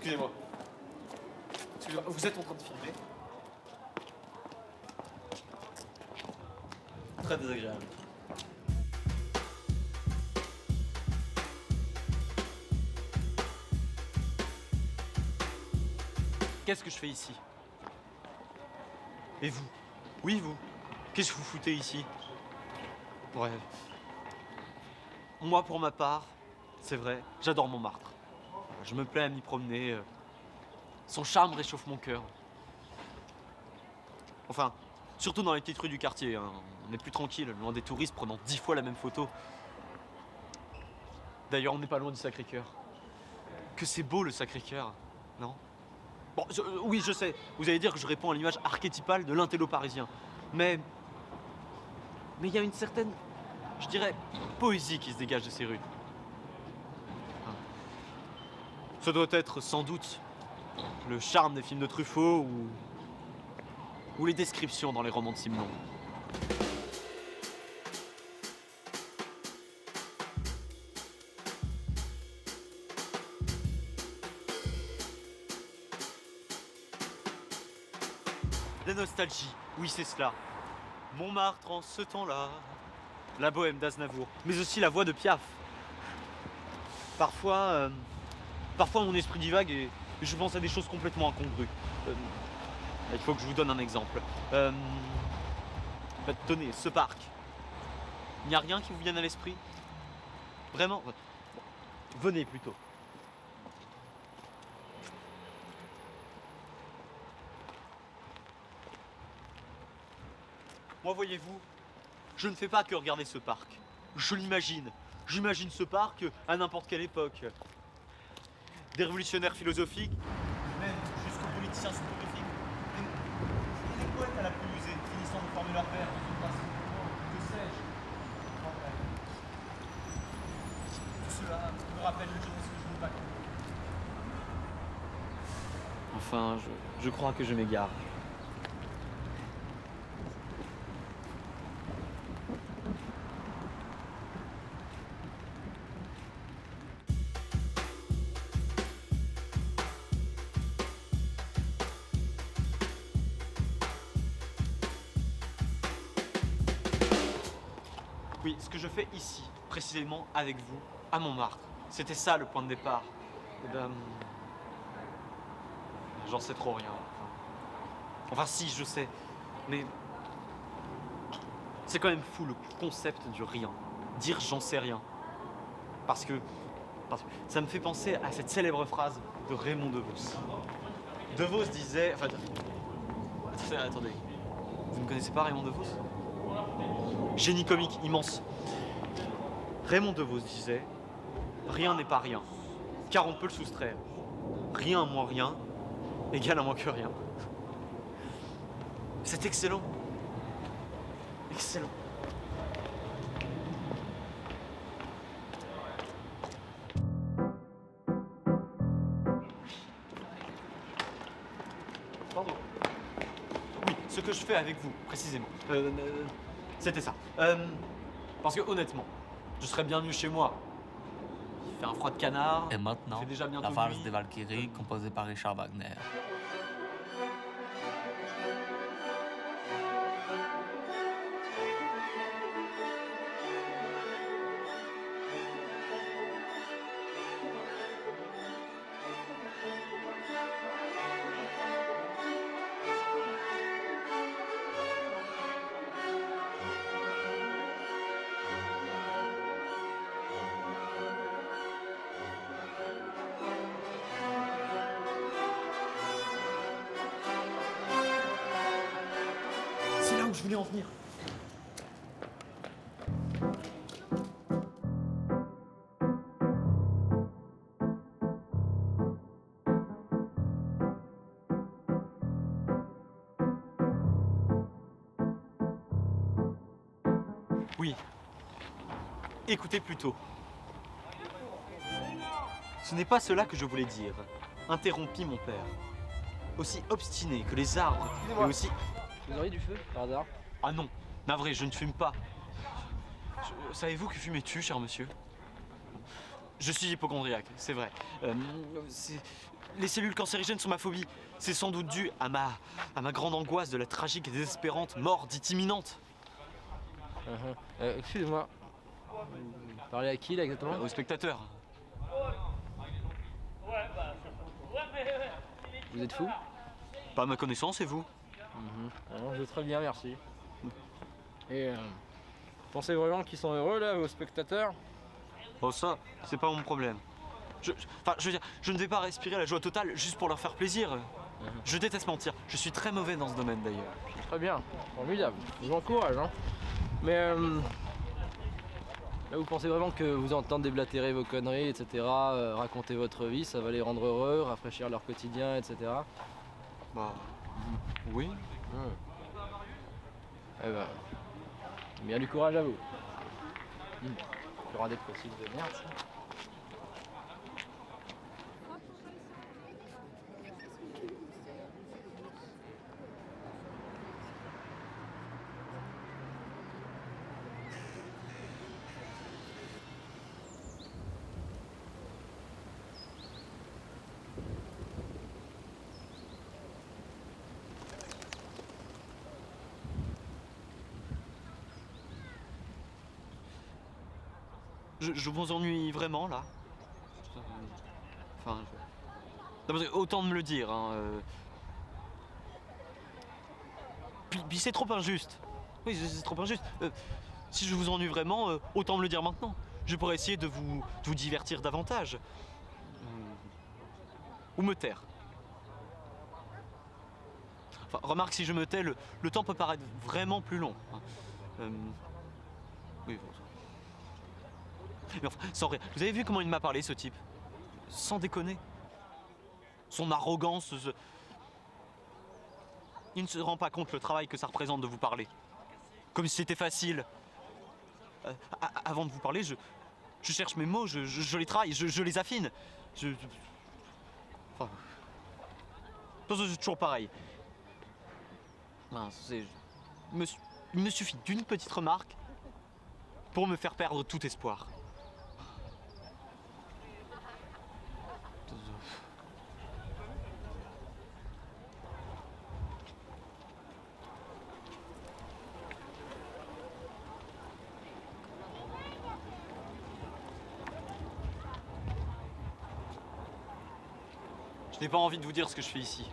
Excusez-moi. Excusez-moi, vous êtes en train de filmer? Très désagréable. Qu'est-ce que je fais ici? Et vous? Oui, vous? Qu'est-ce que vous foutez ici? Ouais. Moi, pour ma part, c'est vrai, j'adore Montmartre. Je me plais à m'y promener. Son charme réchauffe mon cœur. Enfin, surtout dans les petites rues du quartier. Hein. On est plus tranquille, loin des touristes prenant 10 fois la même photo. D'ailleurs, on n'est pas loin du Sacré-Cœur. Que c'est beau le Sacré-Cœur, non? Bon, oui, je sais, vous allez dire que je réponds à l'image archétypale de l'intello parisien. Mais il y a une certaine, je dirais, poésie qui se dégage de ces rues. Ce doit être sans doute le charme des films de Truffaut ou les descriptions dans les romans de Simenon. La nostalgie, oui c'est cela. Montmartre en ce temps-là. La bohème d'Aznavour, mais aussi la voix de Piaf. Parfois mon esprit divague et je pense à des choses complètement incongrues. Il faut que je vous donne un exemple. Tenez, ce parc. Il n'y a rien qui vous vienne à l'esprit? Vraiment? Bon, venez plutôt. Moi, voyez-vous, je ne fais pas que regarder ce parc. Je l'imagine. J'imagine ce parc à n'importe quelle époque. Des révolutionnaires philosophiques, même jusqu'aux politiciens soporifiques. Et des poètes à la pluie usée, finissant de former leur vers dans une phrase. Que sais-je? Tout cela me rappelle le jeunesse que je ne veux pas connaître. Enfin, je crois que je m'égare. Oui, ce que je fais ici, précisément avec vous, à Montmartre, c'était ça le point de départ. Eh ben, j'en sais trop rien. Enfin si, je sais, mais c'est quand même fou le concept du rien. Dire j'en sais rien. Parce que ça me fait penser à cette célèbre phrase de Raymond DeVos. DeVos disait... Enfin, attendez, vous ne connaissez pas Raymond DeVos? Génie comique immense. Raymond DeVos disait « Rien n'est pas rien, car on peut le soustraire. Rien moins rien égale à moins que rien. » C'est excellent. Excellent. Pardon. Oui, ce que je fais avec vous, précisément. C'était ça. Parce que honnêtement, je serais bien mieux chez moi. Il fait un froid de canard. Et maintenant, il fait déjà bientôt la valse nuit. des Valkyries composée par Richard Wagner. C'est là où je voulais en venir. Oui. Écoutez plutôt. Ce n'est pas cela que je voulais dire, interrompit mon père. Aussi obstiné que les arbres, et aussi... Vous auriez du feu, par hasard? Ah non, navré, je ne fume pas. Savez-vous que fumer tue, cher monsieur? Je suis hypocondriaque, c'est vrai. Les cellules cancérigènes sont ma phobie. C'est sans doute dû à ma grande angoisse de la tragique et désespérante mort dite imminente. Excusez-moi. Vous parlez à qui là exactement? Aux spectateurs. Vous êtes fou? Pas à ma connaissance, et vous? Non, je vais très bien, merci. Et pensez vraiment qu'ils sont heureux là, vos spectateurs? Oh ça, c'est pas mon problème. Je veux dire, je ne vais pas respirer la joie totale juste pour leur faire plaisir. Je déteste mentir. Je suis très mauvais dans ce domaine d'ailleurs. Très bien, formidable. Je vous encourage, hein. Mais là, vous pensez vraiment que vous entendre déblatérer vos conneries, etc., raconter votre vie, ça va les rendre heureux, rafraîchir leur quotidien, etc. Bah, oui. Eh ben, bien du courage à vous. Il y aura des possibles de merde, ça. Je vous ennuie vraiment là. Enfin, non, parce que autant de me le dire. Hein, Puis c'est trop injuste. Oui, c'est trop injuste. Si je vous ennuie vraiment, autant me le dire maintenant. Je pourrais essayer de vous divertir davantage. Ou me taire. Enfin, remarque, si je me tais, le temps peut paraître vraiment plus long. Hein. Oui, bon. Mais enfin, sans rire. Vous avez vu comment il m'a parlé, ce type? Sans déconner. Son arrogance. Il ne se rend pas compte le travail que ça représente de vous parler. Comme si c'était facile. Avant de vous parler, je cherche mes mots, je les travaille, je les affine. Enfin, c'est toujours pareil. Il me suffit d'une petite remarque pour me faire perdre tout espoir. Je n'ai pas envie de vous dire ce que je fais ici.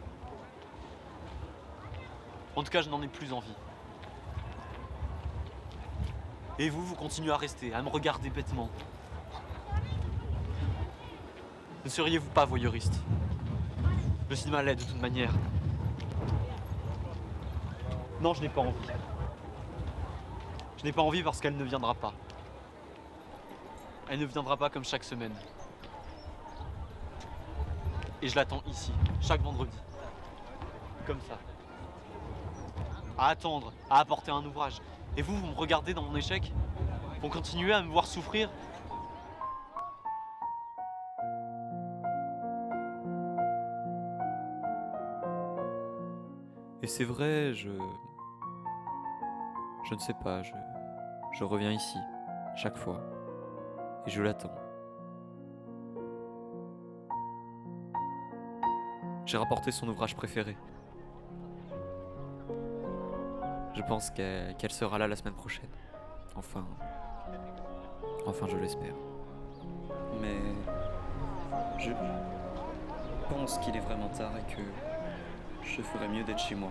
En tout cas, je n'en ai plus envie. Et vous continuez à rester, à me regarder bêtement. Ne seriez-vous pas voyeuriste? Le cinéma l'est de toute manière. Non, je n'ai pas envie. Je n'ai pas envie parce qu'elle ne viendra pas. Elle ne viendra pas comme chaque semaine. Et je l'attends ici, chaque vendredi. Comme ça. À attendre, à apporter un ouvrage. Et vous me regardez dans mon échec? Pour continuer à me voir souffrir? Et c'est vrai, je ne sais pas, je reviens ici, chaque fois, et je l'attends. J'ai rapporté son ouvrage préféré. Je pense qu'elle sera là la semaine prochaine. Enfin, je l'espère. Mais je pense qu'il est vraiment tard et que je ferais mieux d'être chez moi.